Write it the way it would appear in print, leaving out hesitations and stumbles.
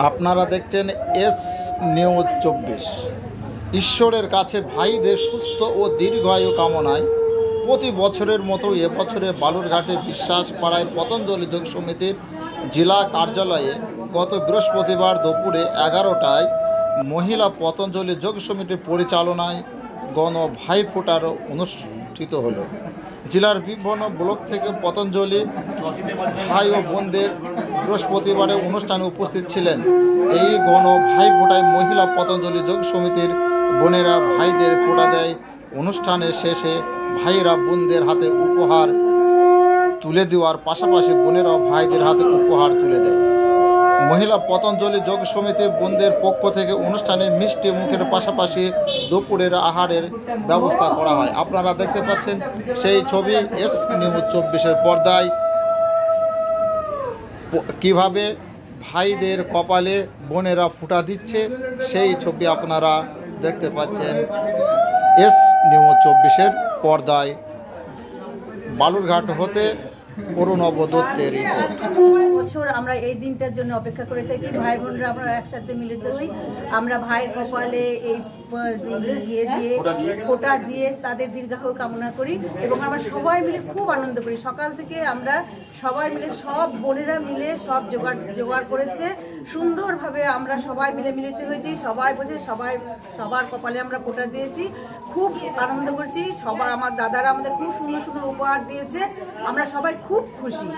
আপনারা দেখছেন S news 24। ঈশ্বরের কাছে ভাইদের সুস্থ ও দীর্ঘায়ু কামনায় প্রতি বছরের মতো এবছরে বালুরঘাটে বিশ্বাস পাড়ায় পতঞ্জলি যোগ সমিতির জেলা কার্যালয়ে গত বৃহস্পতিবার দুপুরে 11টায় মহিলা পতঞ্জলি যোগ সমিতির পরিচালনায় গণ ভাইফোঁটার অনুষ্ঠিত হলো। জেলার বিভিন্ন ব্লক থেকে পতঞ্জলি ভাই ও বোনদের বৃহস্পতিবারে অনুষ্ঠানে উপস্থিত ছিলেন। এই গণ ভাইফোঁটায় মহিলা পতঞ্জলি যোগ সমিতির বোনেরা ভাইদের ফোঁটা দেয়। অনুষ্ঠানের শেষে ভাইয়েরা বোনদের হাতে উপহার তুলে দেওয়ার পাশাপাশি বোনেরাও ভাইদের হাতে উপহার তুলে দেয়। মহিলা পতঞ্জলি যোগ সমিতির বোনদের পক্ষ থেকে অনুষ্ঠানে মিষ্টি মুখের পাশাপাশি দুপুরের আহারের ব্যবস্থা করা হয়। আপনারা দেখতে পাচ্ছেন সেই ছবি এস নিউজ 24-এর পর্দায় কিভাবে ভাইদের কপালে বোনেরা ফোঁটা দিচ্ছে সেই ছবি আপনারা দেখতে পাচ্ছেন এস নিউজ 24-এর পর্দায়। বালুরঘাট হতে অরুণব দত্তের রিপোর্ট। বছর আমরা এই দিনটার জন্য অপেক্ষা করে থাকি। ভাই বোনরা আমরা একসাথে মিলিত হই। আমরা ভাইয়ের কপালে এই ফোঁটা দিয়ে তাদের দীর্ঘায়ু কামনা করি এবং আমরা সবাই মিলে খুব আনন্দ করি। সকাল থেকে আমরা সবাই মিলে সব বোনেরা মিলে সব জোগাড় করেছে সুন্দরভাবে। আমরা সবাই মিলে মিলিত হয়েছি, সবাই বোঝে সবার কপালে আমরা ফোঁটা দিয়েছি, খুব আনন্দ করছি। সবাই আমার দাদারা আমাদের খুব সুন্দর সুন্দর উপহার দিয়েছে, আমরা সবাই খুব খুশি।